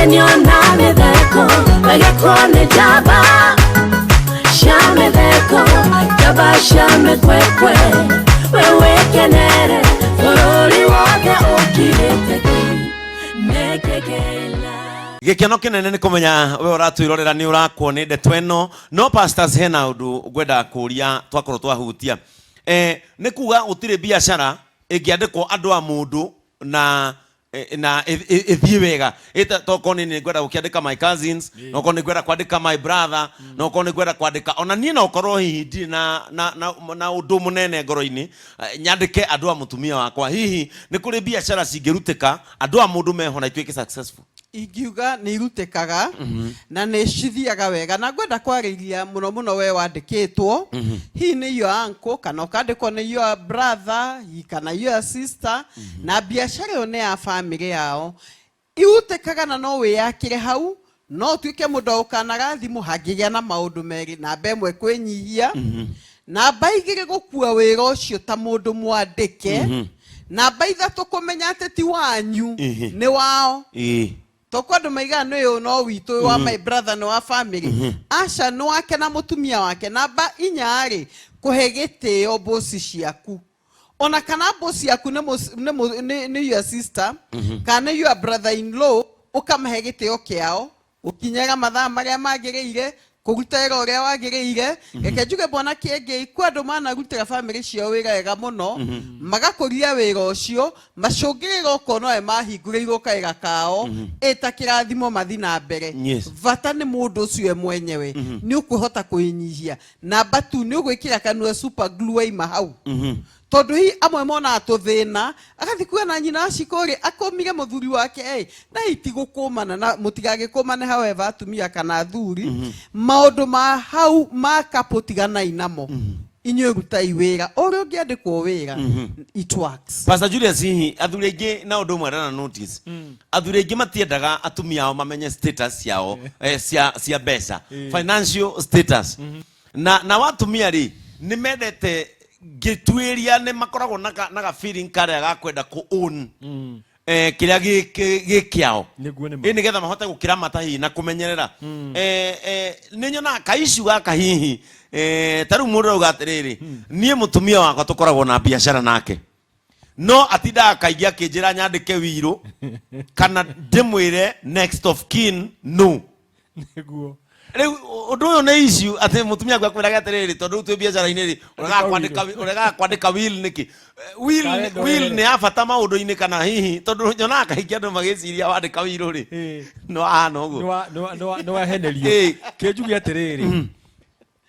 Genio na medeko Bagekone jaba Shame deko Jaba shame kwekwe Wewe kenere Forori wake ukiriteki Nekekela Gikeno kinene ni kumenya we uratwirorera ni urakwo ni ndeto eno no pastors hena undu gwenda kuria twakorwo twahutia ni kuga utire biashara ingiandikwo andu a mundu na ithie wega toko ni gwenda gukiandika my cousins noko ni gwenda kwandika my brother noko ni gwenda kwandika ona nie no korwo hihi na undu munene ngoro-ini nyandike andu a mutumia wakwa hihi ni kuri biashara cingirutika andu a mundu meho na ituike successful ingiuga ni irutekaga na ni cithiaga wega na ngwenda kwariria muno we wandikitwo hi ni your uncle kana ukandikwo ni your brother kana your sister na biashara yo ne ya family yao irutekaga na no we yakire hau no tuike mundu ukanaga thimu hagigia na maundu meri na bemwe kwenyihia na baigire gukua wira ucio ta mundu mwandike na baitha tukumenya ateti wanyu ni wao tokwado maigano yo no witu wa my brother no wa family asha no wake na mutumia wake na ba inyari kuhegete obosi ciaku ona kana bosi yaku ne your sister kana your brother in law ukamahegete okiao ukinyaga mathaa maria magiriire kugutera uria wagiriire reke njuge bona kienge kwado mana gutera family cio wira wega muno magakuria wira ucio macungirira ukono mahinguriirwo kaira kao eta kirathimo mathina mbere vata ni mundu ucio mwenyewe ni ukuhota kuinyihia namba 2 ni ugwikira kanua super glue ima hau tondu hi amwe mona atuthina agathikua na nyina acikori akomire muthuri wake na itigukũmana na mutigagĩkũmane however atumia kana thuri maundu ma hau makapotigana inamo inyo ruta iwira ori ungiandikwo wira it works. Pastor Julius hihi athuri aingi na undu mwe na notice athuri aingi matiendaga atumia ao mamenye status yao cia mbeca financial status na watumia ri ni mendete gitwiria ne makoragwo na feeling kare ga kwenda ku own kiria gikiao ni getha mahote gukira matahi na kumenyerera ni nyona kaishu gaka hihi taru mundu ugatiriri nie mutumia wakwa tukoragwo na biashara nake no atida kaingia kinjira nyandike wiru kana ndimwire next of kin no niguo undu uyu ni issue ati mutumia gwa kwira gatiriri tondu tu biashara-ini ri uraga kwandika will niki will ni afata maundu-ini kana hihi tondu nyona kaingia andu magiciria wandika will ri no guo no wahenerio kinjugi atiriri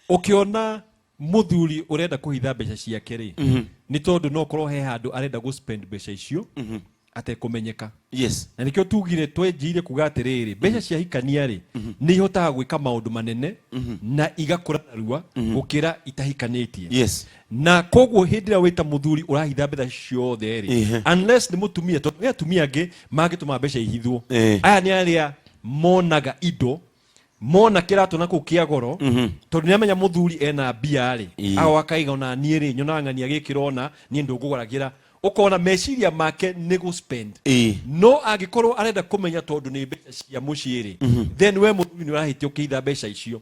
ukiona muthuri urenda kuhitha mbeca ciake ri ni tondu no korwo he handu arenda go spend mbeca icio atekumenyeka na nikio tugire twenjire kuga atiriri mbeca cia hikania ri ni ihotaga gwika maundu manene na igakura narua gukira itahikanitie na koguo hindira wita muthuri urahitha mbeca ciothe ri unless ni mutumia tondu atumia angi magituma mbeca ihithwo aya ni aria monaga indo mona kiratu na kukia goro tondu niamenya muthuri ena bia ri aho akaiga ona nie ri nyona ng'ania gikirona nie ndunguguragira ukona meciria make ni go spend no agikorwo arenda kumenya tondu ni mbeca cia muciiri then we muthuri ni urahitio kiitha mbeca icio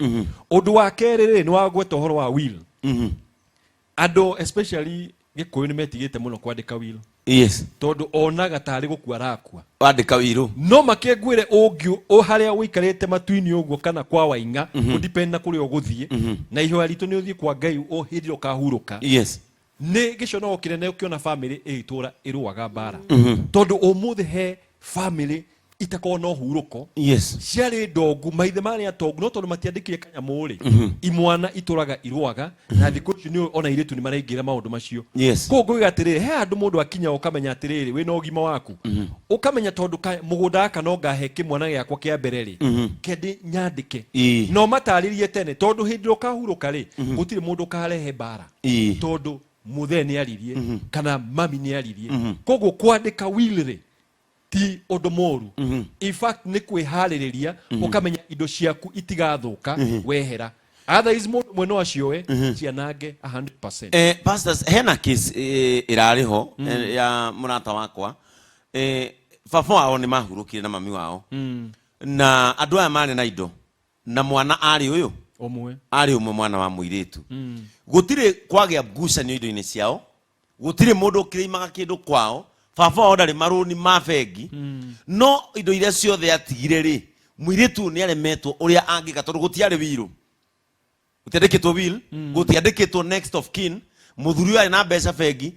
undu wa kerere ni wagweta horo wa will ando especially gikuyu ni metigite muno kwandika will tondu onaga tari gukua rakua wandika wiru no makengwire ungyu o haria wikarite matuini uguo kana kwa wainga udepend na kuri oguthie na ihoya ritu ni uthie kwa Ngai o hindiro kahuruka ni gicono kinene ukiona family itura iruaga bara tondu umuthi he family itakona huruko ciari ndogu maithe mari atongu no tondu matiandikire kanyamuri imwana ituraga iruaga na thiku ni ona iritu ni maraingira maundu macio koguo igatiriri he andu mundu akinya ukamenya atiriri wina ugima waku ukamenya tondu mugunda aka no ngahe kimwana giakwa kia mbere ri kendi nyandike no mataririe tene tondu hindiro kahuruka ri gutire mundu karehe bara tondu muthe ni aririe kana mami ni aririe koguo kwandika will ri ti undu moru in fact ni kwihaririria ukamenya indo ciaku itigathuka wehera otherwise mundu mweno acio cianange 100%. Pastors hena case irariho ya murata wakwa baba wao ni mahurukire na mami wao na andũ aya marĩ na indo na mwana arĩ ũyũ arĩ ũmwe mwana wa mũirĩtu gũtirĩ kwagĩa ngucanio indo-inĩ ciao gũtirĩ mũndũ ũkĩrĩimaga kĩndũ kwao baba wao ndarĩ marũni ma bengi no indo iria ciothe atigire rĩ mũirĩtu nĩ aremetwo ũrĩa angĩka tondũ gũtiarĩ wĩru gũtiandĩkĩtwo will gũtiandĩkĩtwo next of kin mũthuri ũyũ arĩ na mbeca bengi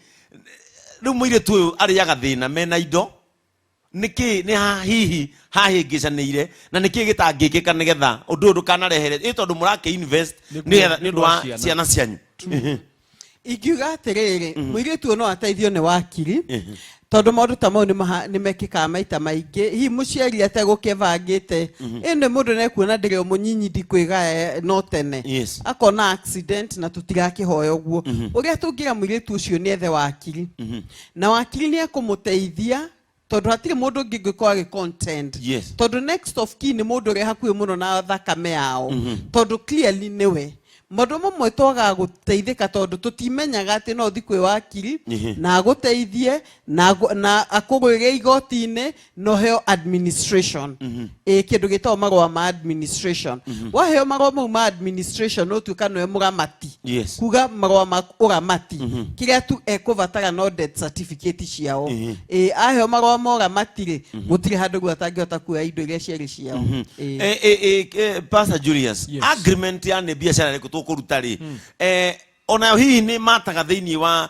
rĩu mũirĩtu ũyũ arĩaga thĩna mena indo nĩkĩ nĩ hihi hahĩngĩcanĩire na nĩkĩ gĩtangĩkĩka nĩgetha ũndũ ũyũ ndũkanarehere ĩ tondũ mũrakĩ invest nĩgetha nĩ ũndũ wa ciana cianyu ingiuga atĩrĩrĩ mũirĩtu ũyũ no ateithio nĩ wakiri tondũ maũndũ ta mau nĩ mekĩkaga maita maingĩ hihi mũciari ategũkĩbangĩte ĩnĩ mũndũ nekuona ndĩrĩ mũnyinyi ndikwĩgaya no tene akona accident na tũtigakĩhoya ũguo ũrĩa tũngĩra mũirĩtu ũcio nĩ ethe wakiri na wakiri nĩ ekũmũteithia tondũ hatirĩ mũndũ ũngĩ ngĩkorwo agĩ-contend tondũ next of kin nĩ mũndũ ũrĩa hakuhĩ mũno na thakame yao tondũ clearly nĩwe maũndũ mamwe twaga gũteithĩka tondũ tũtimenyaga atĩ no thiĩ kwĩ wakiri na agũteithie na akũgwĩre igoti-inĩ no heo administration kĩndũ gĩtagwo marũa ma administration waheo marũa mau ma administration no tuĩka nĩwe mũramati kuga marũa ma ũramati kĩrĩa tu ekũbatara no death certificate ciao aheo marũa ma ũramati rĩ gũtirĩ handũ guo atangĩhota kuoya indo iria ciarĩ ciao Pastor Julius agreement ya nĩ biacara rĩkũ tũkũruta rĩ onayo hihi nĩ mataga thĩinĩ wa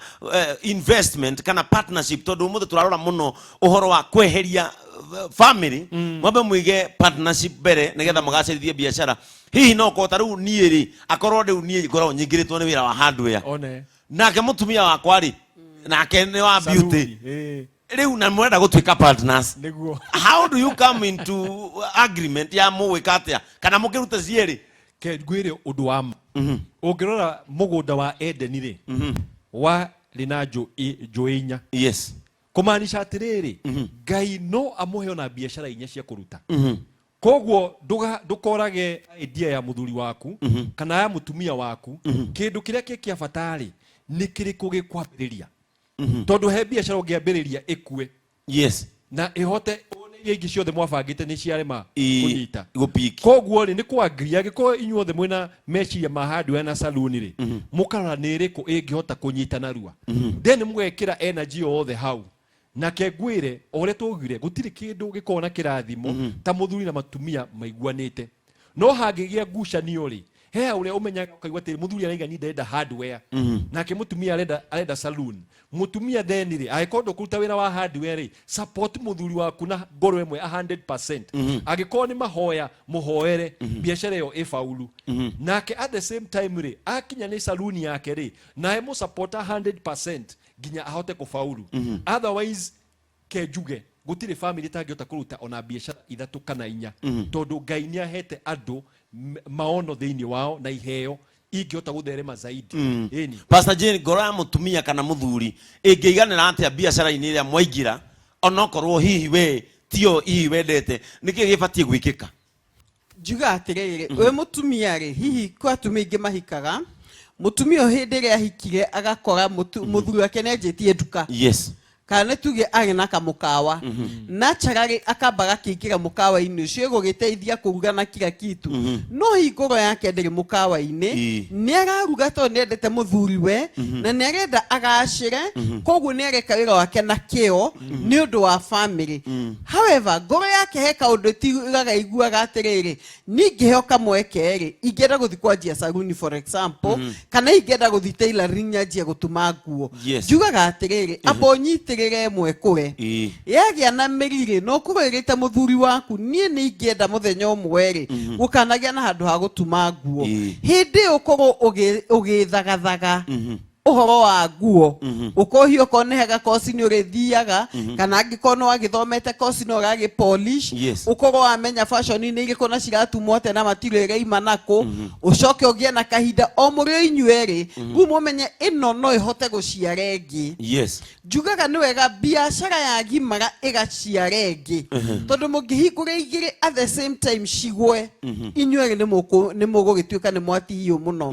investment kana partnership tondũ ũmũthĩ tũrarora mũno ũhoro wa kweheria family mwambe mũige partnership mbere nĩgetha mũgacĩrithie biacara hihi no kota rĩu niĩ rĩ akorwo rĩu niĩ ngoragwo nyingĩrĩtwo nĩ wĩra wa hardware nake mũtumia wakwa rĩ nake nĩ wa beauty rĩu na mũrenda gũtuĩka partners how do you come into agreement ya mũgwĩka atĩa kana mũkĩrute cierĩ ngwĩre ũndũ wa ũngĩrora mũgũnda wa Edeni rĩ wa rĩna njũĩ inya kũmaanisha atĩrĩrĩ Ngai no amũhe ona biacara inya cia kũruta koguo ndũkorage idea ya mũthuri waku kana ya mũtumia waku kĩndũ kĩrĩa kĩa bata rĩ nĩ kĩrĩkũ gĩkwambĩrĩria tondũ he biacara ũngĩambĩrĩria ĩkue na ĩhote ingĩ ciothe mwabangĩte nĩ ciarema kũnyita koguo rĩ nĩ kwangria gĩkorwo inyuothe mwĩna meciria ma hardware na saloon rĩ mũkarora nĩ ĩrĩkũ ĩngĩhota kũnyita narua then mũgekĩra energy yothe hau nake ngwĩre ũrĩa tũgire gũtirĩ kĩndũ gĩkorwo na kĩrathimo ta mũthuri na matumia maiguanĩte no hangĩgĩa ngucanio rĩ he ũrĩa ũmenyaga ũkaigua atĩ mũthuri araiga ni ndenda hardware nake mũtumia arenda saloon mũtumia then rĩ angĩkorwo ndũkũruta wĩra wa hardware rĩ support mũthuri waku na ngoro ĩmwe 100% angĩkorwo nĩ mahoya mũhoere biacara ĩyo ĩfaulu nake at the same time rĩ akinya nĩ saloon yake rĩ naye mũsupport 100% nginya ahote kũfaulu otherwise kenjuge gũtirĩ family tangĩhota kũruta ona biacara ithatũ kana inya tondũ Ngai nĩ ahete andũ maono thĩinĩ wao na iheo ingĩhota gũtherema zaidi Pastor Jane ngoro ya mũtumia kana mũthuri ĩngĩiganĩra atĩa biacara-inĩ ĩrĩa mwaingĩra onokorwo hihi we tio hihi wendete nĩkĩ gĩbatiĩ gwĩkĩka njuga atĩrĩrĩ we mũtumia rĩ hihi kwa atumia aingĩ mahikaga mũtumia ũyũ hĩndĩ ĩrĩa ahikire agakora mũthuri wake nĩanjĩtie nduka kana tuge arĩ na kamũkawa naturally akamba gakĩingĩra mũkawa-inĩ ũcio gũgĩteithia kũruga na kila kitu no hingũro yake ndĩrĩ mũkawa-inĩ nĩ araruga tondũ nĩendete mũthuri we na nĩ arenda agacĩre koguo nĩ areka wĩra wake na kĩo nĩ ũndũ wa family however ngoro yake he kaũndũ tigaga iguaga atĩrĩrĩ ningĩheo kamweke rĩ ingĩenda gũthiĩ kwanjia saloon for example kana ingĩenda gũthiĩ tailoring nyanjie gũtuma nguo njugaga atĩrĩrĩ ambonyite mwekwe yagĩa na mĩrire no kũrĩrĩte mũthuri waku niĩ nĩ ingĩenda mũthenya ũmwe rĩ gũkanagia na handũ ha gũtuma nguo hĩndĩ ũkorwo ũgĩthagathaga ũhoro wa nguo ũkohio ũkonehega kosi nĩ ũrĩthiaga kana angĩkorwo no agĩthomete kosi no ũragĩ polish ũkorwo wamenya fashion-inĩ irĩkũ na ciratumwo atĩa na matirĩ ĩraima nakũ ũcoke ũgĩe na kahinda o mũrĩ inyuerĩ rĩu mũmenye ĩno no ĩhote gũciara ĩngĩ njugaga nĩ wega biacara ya gimara ĩgaciara ĩngĩ tondũ mũngĩhingũra igĩrĩ at the same time cigwe inyuerĩ nĩ mũgũgĩtuĩka nĩ mwatihio mũno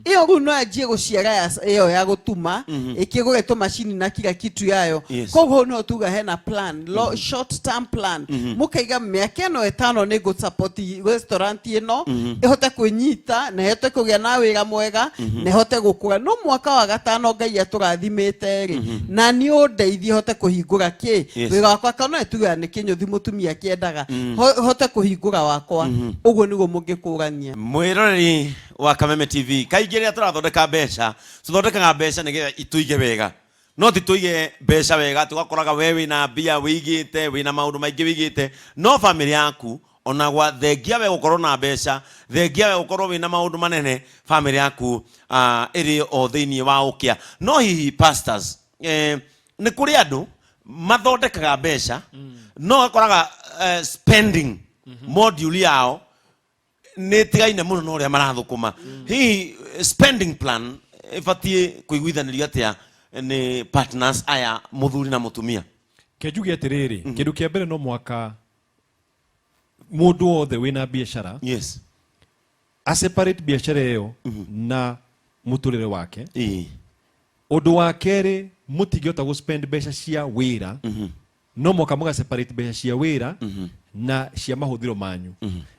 ĩyo rĩu no yanjie gũciara ĩyo ya gutuma ikigure to machine na kila kitu yayo Yes. koguo no tuga hena plan short term plan mukaiga miaka no 5 ni go support restaurant ino ihote kunyita na ihote kugia na wira mwega na ihote gukura no mwaka wa gatano Ngai aturathimite ri na ni undeithie hote kuhingura ki wira wakwa kana tuga ni kinyuthi mutumia kiendaga hote kuhingura wakwa uguo niguo mungikurania mwiroreri wa Kameme TV kaingĩ rĩrĩa tũrathondeka mbeca tũthondekaga mbeca nĩgetha ituige wega no ti tuige mbeca wega tugakoraga we wĩna mbia wĩigĩte wĩna maũndũ maingĩ wĩigĩte no family yaku ona gwa thengia we gũkorwo na mbeca thengia we gũkorwo wĩna maũndũ manene family yaku ĩrĩ o thĩinĩ wa ũkĩa no hihi pastors nĩ kũrĩ andũ mathondekaga mbeca no gakoraga spending module yao nĩ tigaine mũno no ũrĩa marathũkũma hihi spending plan ĩbatiĩ kũiguithanĩrio atĩa nĩ partners aya mũthuri na mũtumia kenjuge atiriri kindu kia mbere no mwaka mundu wothe wina biashara yes a separate biashara iyo na muturire wake ii undu wa keri mutingiota go spend mbeca cia wira no mwaka muga separate mbeca cia wira na cia mahuthiro manyu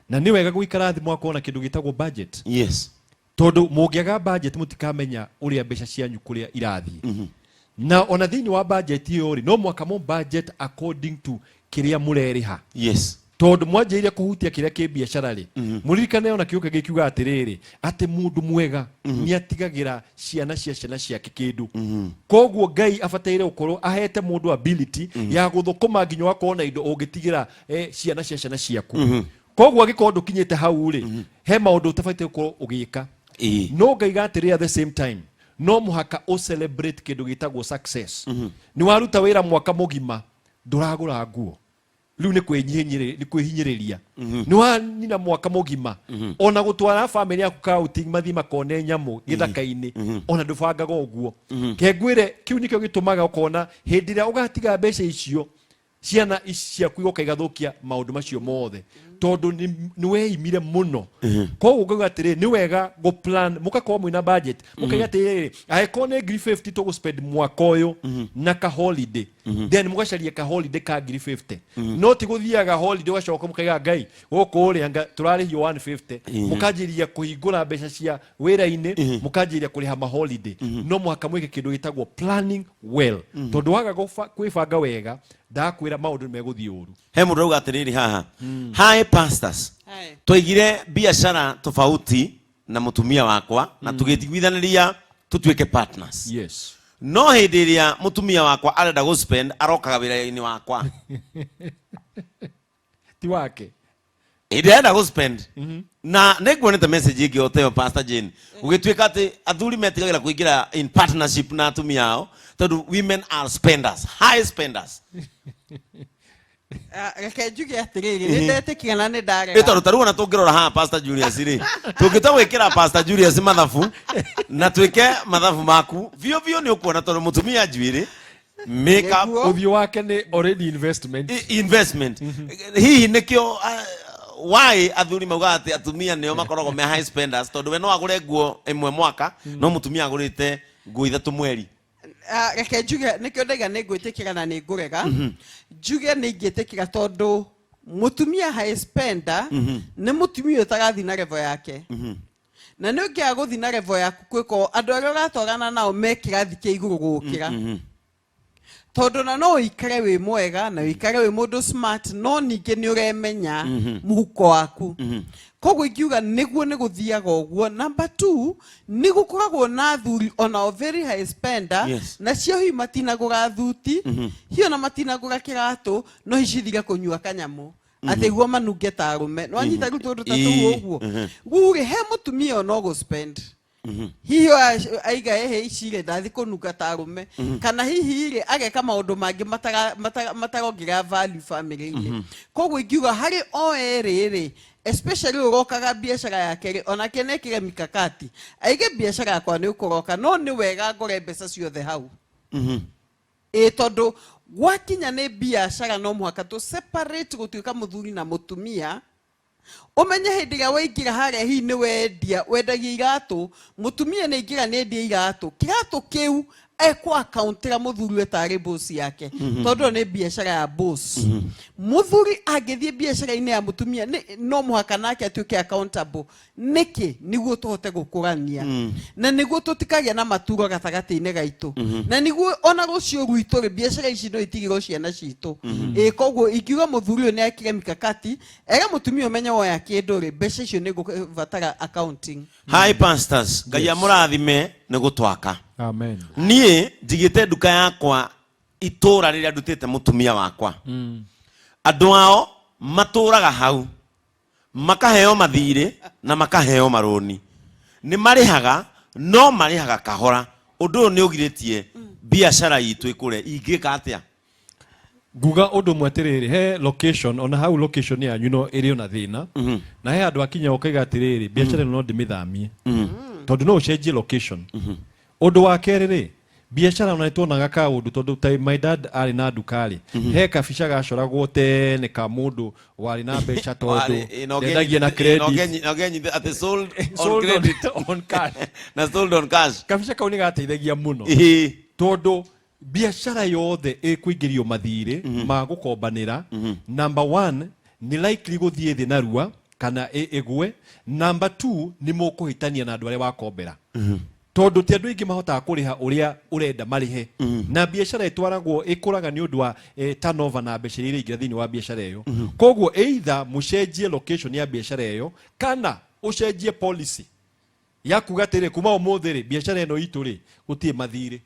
na ni wega guikara thi mwaka ona kindu gitagwo budget yes tondu mungiaga budget mutikamenya uria mbeca cianyu kuria irathi na ona thini wa budget iyo ri no mwaka mu budget according to kiria mureriha yes tondu mwanjiria kuhutia kiria ki biashara ri muririkane ona kiuka gikiuga atiriri ati mundu mwega ni atigagira ciana ciake kindu koguo Ngai abataire ukorwo ahete mundu ability ya guthukuma nginyo akona indo ungitigira ciana ciaku koguo agikorwo ndukinyite hau ri he maundu utabaite ukorwo ugika no Ngai gatiri at the same time no muhaka o celebrate kindu gitagwo success ni waruta wira mwaka mugima nduragura nguo riu ni kwihinyiriria ni wa nina mwaka mugima ona gutwara family yaku kauti mathi makone nyamu githaka-ini ona ndubangaga uguo kengwire kiu nikio gitumaga ukona hindi ria ugatiga mbeca icio ciana ciaku igoka igathukia maundu macio mothe tondu ni weimire muno koguo ngauga atiri ni wega go plan mukakorwo mwina budget mukaiga atiri aiko ni 50 to go spend mwaka uyu na ka holiday then mugacaria ka holiday ka 50 no ti guthiaga holiday ugacoka mukaiga Ngai guku uri anga turarihio 150 mukanjiria kuhingura mbeca cia wira-ini mukanjiria kuriha ma holiday no mwaka mwike kindu gitagwo planning well tondu waga kwibanga wega ndakwira maundu meguthii uru he mundu rauga atiriri haha hi pastors twaigire biashara tofauti na mutumia wakwa na tugitiguithaniria tutuike partners yes no hindi iria mutumia wakwa arenda go spend arokaga wira-ini wakwa ti wake arenda go spend na niguonete message ingi oteo Pastor Jane ugituika ati athuri metigagira kuingira in partnership na atumia ao tondu women are spenders high spenders reke njuge atiriri ni ndetikana ni ndarega tondu taruona tungirora haha Pastor Julius ri tungita gwikira Pastor Julius mathabu na twike mathabu maku vio ni ukuona tondu mutumia njuiri makeup uthio wake ni already investment hihi nikio why athuri mauga ati atumia nio makoragwo me high spenders tondu we no agure nguo imwe mwaka no mutumia agurite nguo ithatu mweri reke njuge nikio ndaiga ni ngwitikira na ni ngurega njuge ni ngitikira tondu mutumia high spender ni mutumia utagathi na level yake na ni ungia guthi na level yaku kwiko andu aria uratwarana nao me kirathi kia iguru gukira tondu na no ikare wi mwega na ikare wi mundu smart no ninge ni uremenya muhuko waku koguo ingiuga niguo ni guthiaga uguo number 2 ni gukoragwo na athuri ona very high spender na cio hi matinagura thuti hiyo na matinagura kiratu no hicithire kunyua kanyamu ati guo manunge ta arume no anyita riu tondu tatu uguo gure he mutumia no go spend hiyo aiga icire ndathi kununga ta arume kana hihi ri ageka maundu mangi matarongira value family-ini koguo ingiuga hari o eriri especially urokaga biashara yake ri ona kenekire mikakati aige biashara yakwa ni ukuroka no ni wega ngore mbeca ciothe hau tondu gwakinya ni biashara no muhaka tu separate gutuika muthuri na mutumia umenye hindi ya waingira haria hi ni wendagia iratu mutumia ni ingira ni endia iratu kiratu kiu ekwa accountira muthuri wetari boss yake tondu ni biashara ya boss muthuri agithie biashara ine ya mutumia no muhaka nake atuike accountable niki niguo tuhote gukurania na niguo tutikagia na maturo gatagati-ine gaitu na niguo ona rucio rwitu ri biashara ici no itigiro ciana citu koguo ikiuga muthuri ni akire mikakati ega mutumia umenye woya kindu ri mbeca icio ni gubatara accounting. Hi pastors, Ngai amurathime ni gutwaka. Amen. Nie njigite nduka yakwa itura riria ndutite mutumia wakwa. Andu ao maturaga hau. Makaheo mathire na makaheo maroni. Ni marihaga no marihaga kahora. Undu ni ugiritie biashara yitu ikure ingika atia. Guga undu mwetiriri he location ona hau location ya iri ona thina na he andu akinya ukaiga atiriri biashara no ndimithamie tondu no ucenjie location undu wa keriri biashara ona ituonaga ka undu tondu my dad ari na ndukari he kabica gacoragwo tene ka mundu wari na mbeca tondu ndendagia na credit at sold on cash na sold on cash kabica kau ni gateithagia muno tondu biashara yothe ikuingirio mathire ma gukombanira number 1 ni likely guthie thi narua kana igwe number 2 ni mukuhitania na andu aria wakombera tondu ti andu ingi mahota kuriha uria urenda marihe na biashara itwaragwo ikuraga ni undu wa turnover na mbeca iria ingira thini wa biashara iyo koguo either mucenjie location ya biashara iyo kana ucenjie policy ya kugatire kuma umuthiri biashara eno itu ri gutie mathire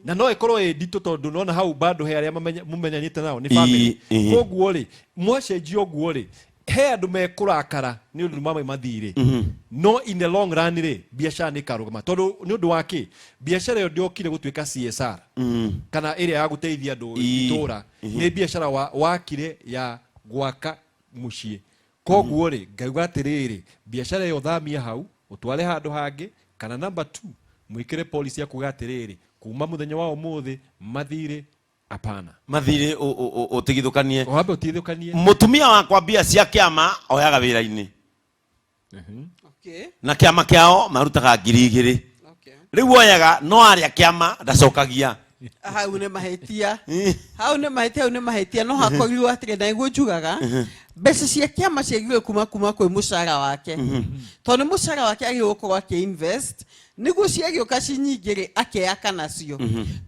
na no ikorwo nditu tondu nona hau bado he aria mumenyanyite nao ni family koguo ri mwacenjio guo ri he andu mekurakara ni undu mama mathire no in the long run ri biashara ni karugama tondu ni undu wake biashara yo ndiokire gutwika CSR kana area ya guteithia andu itura ni biashara wakire ya gwaka mucie koguo ri ngauga atiriri biashara yo thamia hau utware handu hangi kana number 2 mwikire policy ya kugatiriri kuma muthenya wa umuthi mathire apana mathire utigithukanie ohabe utigithukanie mutumia wakwa bia cia kiama oyaga wira-ini okay na kiama kiao marutaga 2,000 okay riu oyaga no aria kiama ndacokagia hau ne mahetia no hakorirwo atire na iguo njugaga mbeca cia kiama ciagirwe kuma kwi mucara wake tondu mucara wake agirwo gukorwo akiinvest niguo ciagioka cinyingiri akeaka nacio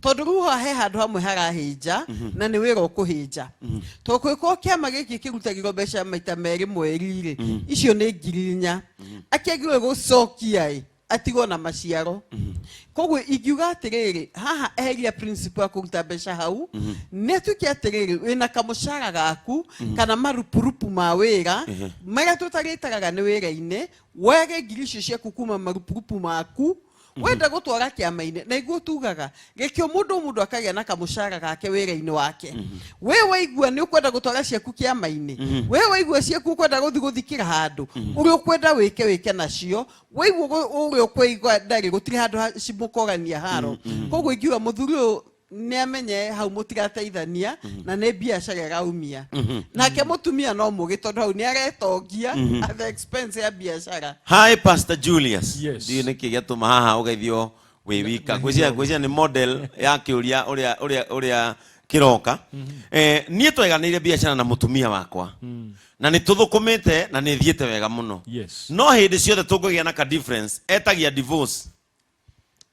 tondu riu he handu hamwe harahinja na ni wira ukuhinja to kwiko kiama giki kirutagirwo mbeca maita meri mweri-ri icio ni 4,000 akiagirwe gucokia atigo na maciaro koguo ingiuga atiriri haha eheria principle ya kuruta mbeca hau netuke atiriri wina kamucara gaku kana marupurupu ma wira maria tutaritaga ni wira-ine wege 2,000 ciaku kuma marupurupu maku wenda gutwara kiama-ine na iguo tugaga gekio mundu akagia na kamucara gake wira-ine wake we waigua ni ukwenda gutwara ciaku kiama-ine we waigua ciaku ukwenda guthikira handu uri ukwenda wike nacio waigua uri ukweigua ndari gutiri handu cimukogania haro koguo ingiuga muthuri ni amenye hau mutigateithania na ni biashara iraumia nake mutumia no mugi tondu hau ni aretongia at the expense ya biashara. Hi Pastor Julius. Yes. Ndiyo niki giatuma haha ugeithio wi wika gwicira ni model ya kiuria uria kiroka nie tweganire biashara na mutumia wakwa na ni tuthukumite na ni thiete wega muno no hindi ciothe tungugia na ka difference etagia divorce.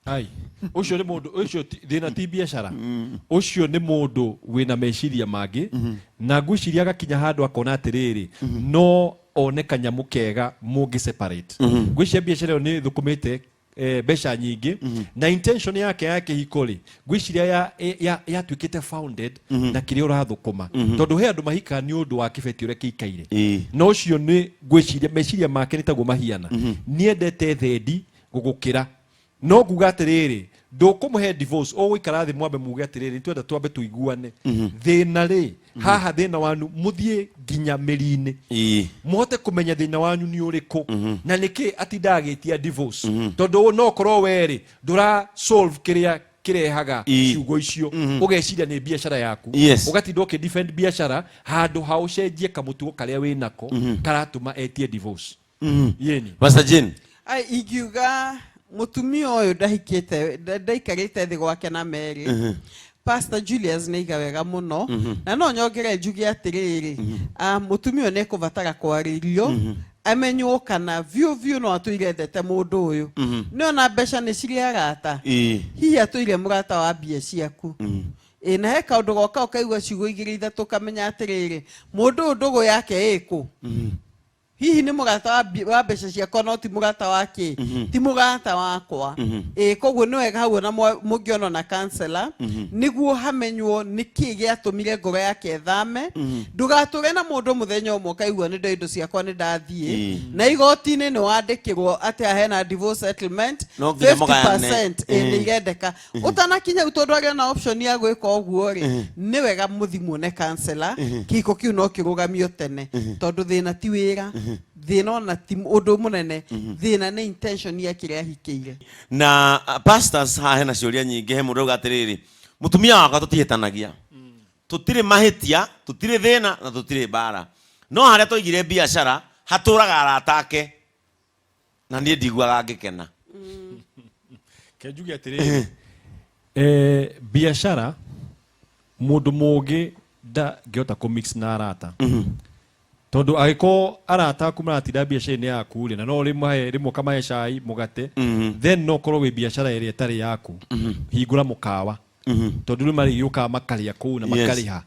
Hai ucio ni mundu ucio thina ti biashara ucio ni mundu wina meciria mangi na ngwiciria gakinya handu akona atiriri no one kanyamu kega mungi separate ngwiciria biashara yo ni thukumite mbeca nyingi na intention yake hikori ngwiciria ya twikite founded na kiri urathukuma tondu he andu mahika ni undu wa kibeti uria kikaire no ucio ni ngwiciria meciria make ni taguo mahiana niendete thendi gugukira no nguga atiriri ndukumuhe divorce o gwikara thi mwambe muge atiriri twenda twambe tuiguane thina ri haha thina wanu muthie nginya meri-ini muhote kumenya thina wanyu ni uriku na niki atindagitia divorce tondu no korwo weri ndura solve kiria kirehaga ciugo icio ugeciria ni biashara yaku ugatinda ukidefend biashara handu ha ucenjie kamutugo karia winako karatuma etie divorce. Yeni Pastor Jane ai igiuga mutumia uyu ndaikarite thi gwake na Mary. Pastor Julius nĩ igawega mũno na no nyongere njuge atiriri mutumia nĩ kuvatara kwarĩrio amenywo kana view no atuirethete mũndũ ũyũ nĩ ona mbeca nĩ cirĩ arata hihi atuire mũrata wa mbia ciaku na he kaũndũ goka ũkaigua ciugo igĩrĩ ithatũ kamenya atiriri mũndũ ũyũ ndũgũ yake ĩkũ hihi ni mugata wa mbeca ciakwa no ti mugata wake ti mugata wakwa koguo ni wega hau na mungiono na counselor niguo hamenywo niki giatumire ngoro yake thame ndugature na mundu muthenya umwe kaigua ni indo ciakwa ni ndathie na igoti-ini ni wandikirwo ati ahena divorce settlement 50% ni igendeka utanakinya utondu ari na option ya gwika oguo ri ni wega muthimwo ne counselor kiko kiu no kirugamio tene tondu thina ti wira thina na ti undu munene thina ni intention ya kiria hikire na pastors ha hena ciuria nyingi he mundu gatiriri mutumia wakwa tutihitanagia tutire mahitia tutire thina na tutire bara no haria toigire biashara haturaga aratake na nie ndigwaga ngikena kenjugi atiriri biashara mundu mungi da ngiota ku mix na arata tondu agiko arata kumaratinda biashara-ini yaku na no rimwe kamahe cai mugate then no korwo wi biashara iria tari yaku hingura mukawa tondu ni mariyuka makaria kuu na makariha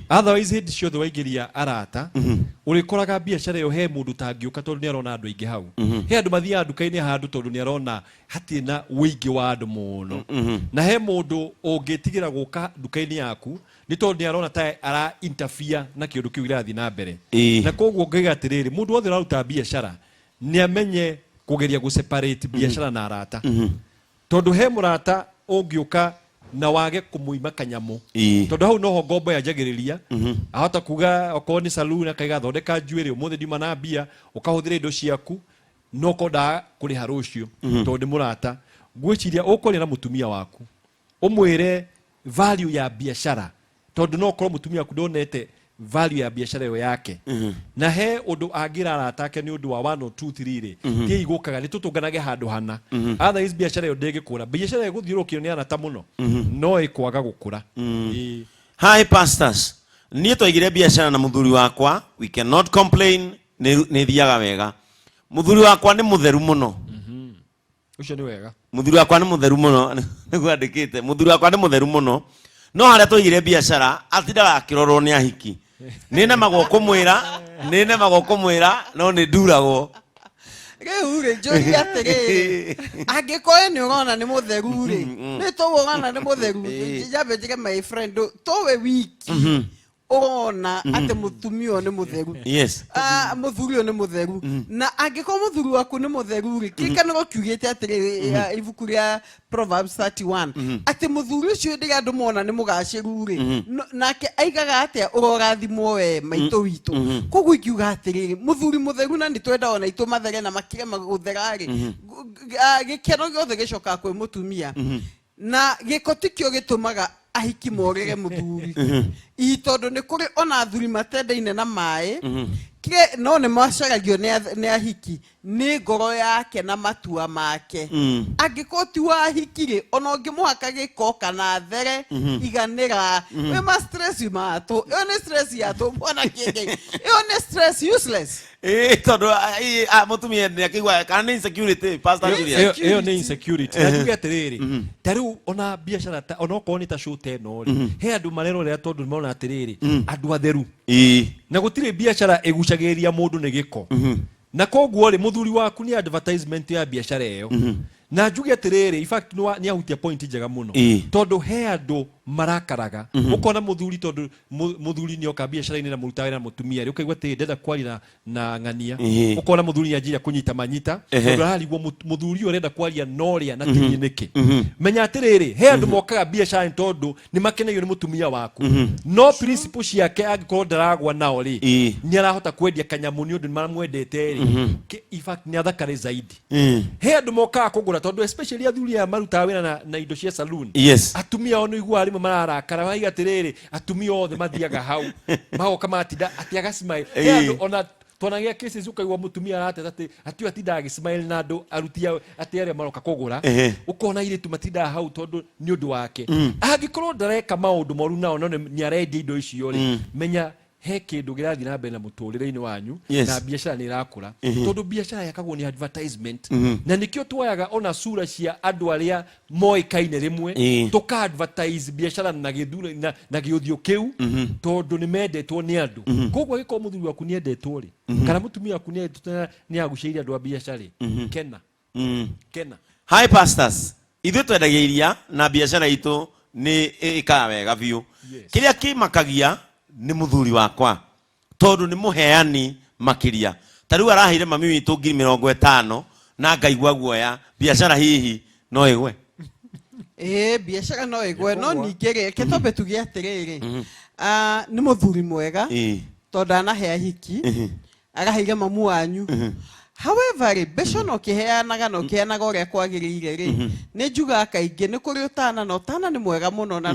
otherwise hindi ciothe waigiria arata urikoraga biashara iyo he mundu tangiuka tondu ni arona andu aingi hau he andu mathia nduka-ini handu tondu ni arona hatie na wingi wa andu muno na he mundu ungitigira guka nduka-ini yaku ni tondu ni arona ta ara interfere na kiundu kiu irathi na mbere na koguo ngiga atiriri mundu wothe uraruta biashara ni amenye kugeria gu separate biashara na arata tondu he murata ungiuka na wage kumuima kanyamu tondu hau noho ngombo yanjagiriria ahota kuga okorwo ni saloon akaiga thondeka njuiri umuthi ndima na mbia ukahuthira indo ciaku no konda kuriha rucio tondu murata ngwiciria ukoria na mutumia waku umwire value ya biashara tondu no korwo mutumia waku ndonete value ya biashara yo yake na he undu angira aratake ni undu wa 1 or 2 3 ri tie igukaga ni tutunganage handu hana otherwise biashara yo ndegikura biashara yo guthiurukio ni arata muno no ikwaga gukura hi pastors nie toigire biashara na muthuri wakwa we cannot complain ni thiaga wega muthuri wakwa ni mutheru muno ucio ni wega muthuri wakwa ni mutheru muno nigwandikite muthuri wakwa ni mutheru muno no haria toigire biashara atindaga akirorwo ni ahiki nina magoko mwira no ni nduragwo riu ri njuri atiriri angikoe ni urona ni mutheru ri ni tuwona ni mutheru jabe jige my friend towe wiki ona ate mutumio ni mutheru yes muthuri ni mutheru na angiko muthuri waku ni mutheru ri kikano kiugite atiriri ibuku ria Proverbs 31 ate muthuri ucio ndiga andu mona ni mugaciru ri nake aigaga atia urorathimwo we maito witu koguo ikiuga atiriri muthuri mutheru na nitwenda ona itu mathere na makire maguthera ri gikeno giothe gicoka kwi mutumia na gikotikio gitumaga ahiki morere muthuri itondu ni kuri ona athuri matendaine na mai kire no ni macagagio ni ahiki ni ngoro yake na matua make angikoti wa ahikire ona ngimuhaka giko kana there iganira we ma stress mato one stress ya to bona kenge one stress useless tondu mutumia ni akigwa kana ni insecurity pastor Julius iyo ni insecurity natuge atiriri tariu ona biashara ona okorwo ni ta shote no he andu marero ria tondu mona atiriri andu atheru na gutire biashara egucagiria mundu ni giko na koguo ri muthuri waku ni advertisement ya biashara iyo na njuge atiriri in fact ni ahutia point njega muno tondu he andu marakaraga ukona muthuri tondu muthuri ni oka biacara-ini na muruta wira na mutumia ri ukaigwa ati ndenda kwaria na ng'ania ukona muthuri anjira kunyita manyita tondu ararigwo muthuri urenda kwaria noria na tinyi niki menya atiriri he andu mokaga biacara tondu ni makenagio ni mutumia waku no principle ciake angikorwo ndaragwa nao ri ni arahota kwendia kanyamu ni undu ni maramwendete ri in fact ni athakare zaidi he andu mokaga kugura tondu especially athuri ya maruta wira na indo cia saloon atumia ono igwa rimwe mararakara waiga atiriri atumia othe mathiaga hau magoka matinda ati agasmile he andu ona tonagia cases ukaigwa mutumia arateta ati atinda agismile na andu arutia ati aria maroka kugura ukona ire tu matinda hau tondu ni undu wake angikorwo ndareka maundu moru nao no ni arendia indo icio ri menya he kindu girathi na mbere na muturire-ini wanyu na biacara ni irakura tondu biacara yakagwo ni advertisement na nikio twayaga ona sura cia andu aria moikaine rimwe tuka advertise biacara na githura na giuthio kiu tondu ni mendetwo ni andu kogwo giko muthuri waku ni endetwo ri kana mutumia waku ni aguceirie andu a biacara kena hi pastors ithu twendagia iria na biacara itu ni ikaga wega biu kiria kimakagia ni muthuri wakwa tondu ni muheani makiria tariu araheire mami witu 50,000 na ngaigwa guoya biacara hihi no igwe biacara no igwe no ningere ketombe tugia atiriri ni muthuri mwega tondu anahea hiki agahiga mamu wanyu however besho no kiheanaga no kiheanaga uria kwagirire ri ni njuga kaingi ni kuri utana no tana ni mwega muno na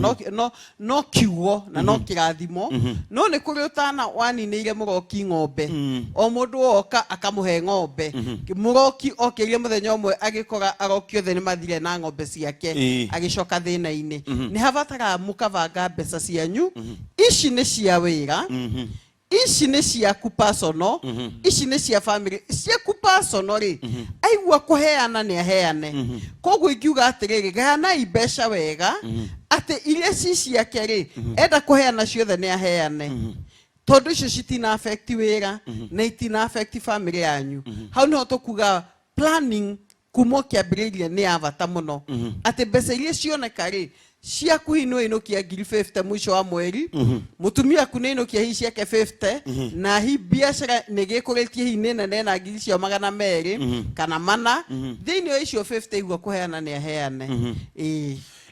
no kiugo na no kirathimo no ni kuri utana waninire muroki ng'ombe o mundu oka akamuhe ng'ombe muroki okirie muthenya umwe agikora arokio the ni mathire na ng'ombe ciake agicoka thina-ini ni havatara mukavanga mbeca cianyu ici ni cia wira ici ni ciaku personal ici ni cia family ciaku personal ri aigua kuheana ni aheane kogwo ingiuga atiriri gana imbeca wega ati iria ci ciake ri enda kuheana ciothe ni aheane tondu icio citina affect wira na itina affect family yanyu hau niho tukuga planning kumo kiambiriria ni avata muno ati mbeca iria cioneka ri ciaku hino inokia 50 mwisho wa mweri mutumia ku inokia hi ciake 50 na hi biacara nigikuretie hi nena na ngiri cia 200 kana mana thini o icio 50 igwa kuheana ni aheane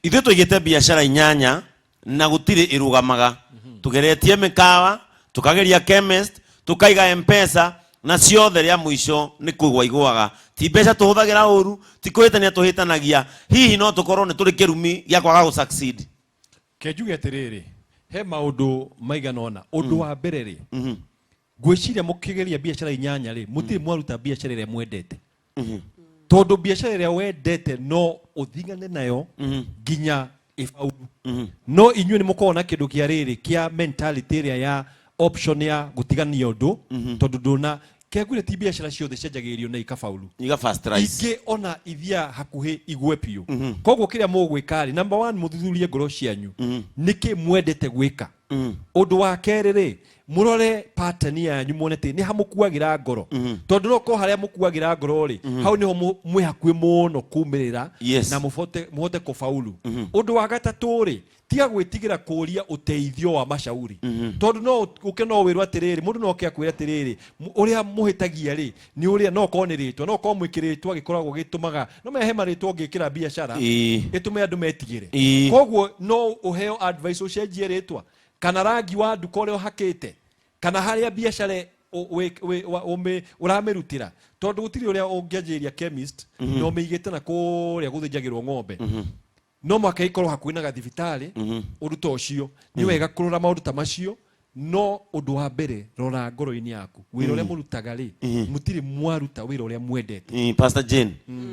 ithu tuigite biacara inyanya na gutiri irugamaga tugeretie mikawa tukageria chemist tukaiga M-Pesa na ciothe ria mwisho ni kuigwa igwaga ti mbeca tuhuthagira uru ti kuhitania tuhitanagia hihi no tukorwo ni turi kirumi gia kwaga gu succeed kenjuge atiriri he maundu maiganona undu wa mbere ri gwiciria mukigeria biacara inyanya ri mutiri mwaruta biacara ria mwendete tondu biacara ria wendete no uthingane nayo ginya ifaulu no inyuĩ ni mukona kindu kia riri kia mentality ria ya option ya gutigania undu tondu nduna kegure ti biacara ciothe cianjagirio na ikafaulu iga first rise ingi ona ithia hakuhi igwe piu kogwo kiria mugwika ri number 1 muthuthurie ngoro cianyu niki mwendete gwika undu wa kerĩ ri murore pattern yanyu muonete ni hamukuagira ngoro tondu no ko haria mukuagira ngoro ri hau niho mwi hakuhi muno kumirira na muhote kufaulu undu wa gatatu ri tiga gwitigira kuria uteithio wa mashauri tondu no ukeno wirwa atiriri mundu no kiakwira atiriri uria muhitagia ri ni uria no koniritwa no ko mwikiritwa gikoragwo gitumaga no mehe maritwa ngikira biacara itume andu metigire kogwo no uheo advice ucenjie ritwa kana rangi wa nduka uria uhakite kana haria biacara uramirutira tondu gutiri uria ungianjiria chemist no meigite na kuria guthinjagirwo ng'ombe no mwaka ikorwo hakuhi na gathibitari uruta ucio ni wega kurora maundu ta macio no undu wa mbere rora ngoro-ini yaku wira uria murutaga ri mutiri mwaruta wira uria mwendete Pastor Jane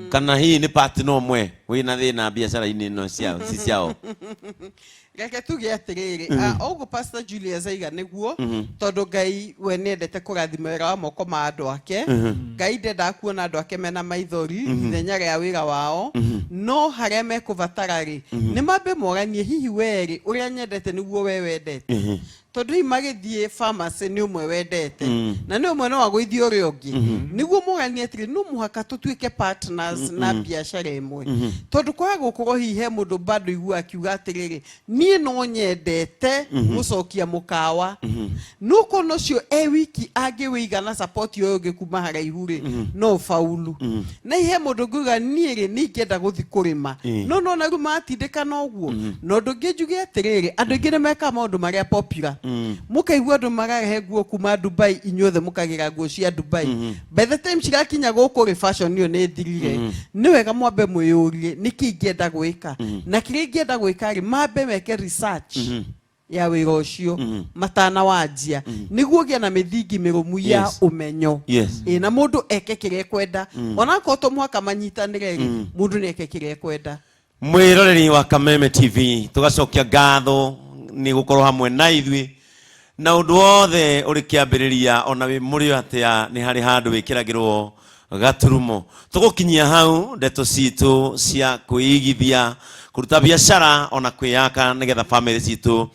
kana hii ni part no mwe wina thina biacara-ini no ciao si ciao reke tuge atiriri ogo Pastor Julius aiga niguo tondu Ngai we nendete kurathima wira wa moko ma andu ake Ngai ndenda kuona andu ake mena maithori ithenya ria wira wao no haria mekuvatara ri ni mambe moranie hihi weri uria nyendete niguo we wendete tondu imagithie pharmacy ni umwe wendete na ni umwe no wagwithio uri ungi niguo muganie atiri no muhaka tutuike partners na biacara imwe tondu kwa gukorwo hihi he mundu bado igua akiuga atiriri ni niĩ no nyendete gũcokia mũkawa nuko nocio wiki angĩwĩiga na support yo ũngĩ kuma haraihu rĩ no faulu na ihe mũndũ nguga niĩ rĩ nĩngĩenda gũthi kũrĩma no na ruma atindĩkana ũguo no ndũngĩ njuge atĩrĩrĩ andũ aingĩ nĩmeka maũndũ marĩa popular mũkaigua andũ mararehe nguo kuma Dubai inyuothe mũkagĩra nguo cia Dubai by the time cirakinya gũkũ rĩ fashion ĩyo nĩ thirire nĩ wega mwambe mwĩyũrie nĩkĩ ingĩenda gwĩka na kĩrĩa ingĩenda gwĩka rĩ mambe meke research ya wĩra ũcio matana wanjia nĩguo gĩa na mĩthingi mĩrũmu ya ũmenyo na mũndũ eke kĩrĩa ekwenda onako to mwaka manyitanĩre rĩ mũndũ nĩ eke kĩrĩa ekwenda. Mwĩroreri wa Kameme TV tugacokia ngatho nĩ gũkorwo hamwe na ithuĩ na ũndũ wothe ũrĩ kĩambĩrĩria ona wĩ mũrĩ atĩa nĩ harĩ handũ wĩkĩragĩrwo gaturumo tũgũkinyia hau ndeto citũ cia kwĩigithia kuruta biashara ona kwĩyaka nĩgetha family citũ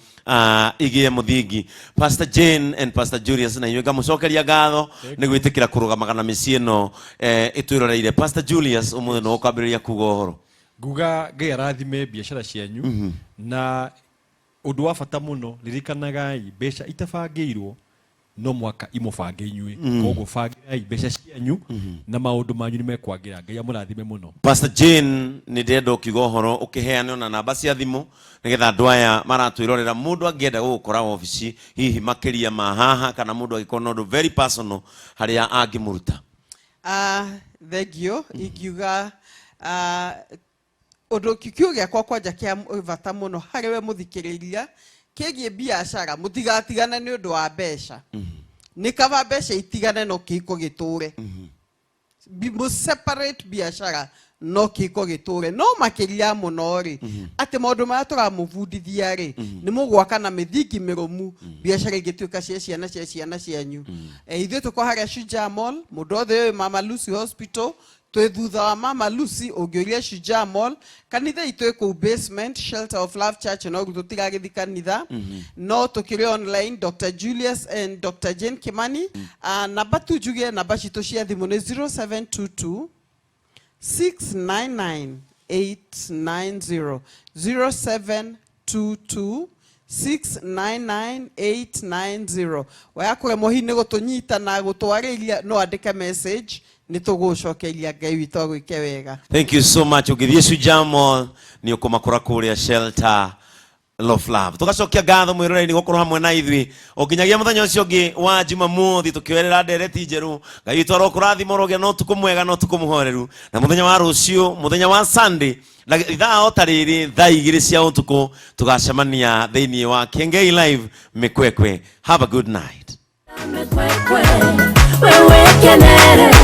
igie muthingi. Pastor Jane and Pastor Julius na inyuĩ ngamucokeria ngatho nĩ gwĩtĩkĩra kũrũgamaga na mĩciĩ ĩno ĩtwĩroreire. Pastor Julius ũmũthĩ no ũkambĩrĩria kuga ũhoro. Nguga Ngai arathime biashara cianyu na ũndũ wa bata mũno ririkanagai mbeca itabangĩirwo no mwaka imũbange inyuĩ koguo bangai mbeca cianyu na maũndũ manyu nĩmekwagĩra. Ngai amũrathime mũno. Pastor Jane nĩ ndenda ũkiuga ũhoro ũkĩheane ona namba cia thimũ nĩgetha andũ aya maratwĩrorera mũndũ angĩenda gũgũkora ofici hihi makĩria ma haha kana mũndũ agĩkorwo na ũndũ very personal harĩa angĩmũruta. Thengio ingiuga ũndũ kiugo gĩakwa kwanja kĩa bata mũno harĩ we mũthikĩrĩria kĩgiĩ biashara mũtigatigane nĩ ũndũ wa mbeca nĩ kaba mbeca itigane no kĩhiko gĩtũre separate biashara no kĩhiko gĩtũre no makĩria mũno rĩ atĩ maũndũ marĩa tũramũbundithia rĩ nĩ mũgwaka na mĩthingi mĩrũmu biashara ingĩtuĩka cia ciana cianyu. Ithuĩ tũko harĩa Shujaa Mall mũndũ othe Mama Lucy Hospital twĩ thutha wa Mama Lucy ũngĩũria Shujaa Mall kanitha itũ ĩkũu basement Shelter of Love Church no tũtigagĩthi kanitha no tũkĩrĩ online Dr. Julius and Dr. Jane Kimani. Namba tujuge namba citũ cia thimũ nĩ 0722 699 890 0722 699 890. Waya kũremwo hihi nĩ gũtũnyita na gũtwarĩria no andĩke message nĩtũgũcokeria Ngai witũ agwĩke wega. Thank you so much. Ũgĩthiĩ Shujaa Mall nĩ ũkũmakora kũrĩa Shelter of Love. Tugacokia ngatho mwĩroreri gũkorwo hamwe na ithuĩ ũkinyagia mũthenya ũcio ũngĩ wa Jumamothi tũkĩwerera ndereti njerũ. Ngai witũ arokũrathima ũrogĩa no ũtukũ mwega no ũtukũ mũhoreru na mũthenya wa rũciũ mũthenya wa Sunday ithaa o ta rĩrĩ thaa 2 cia ũtukũ tũgacemania thĩinĩ wa Kengei Live Mĩkwekwe. Have a good night. Mĩkwekwe wewe kenere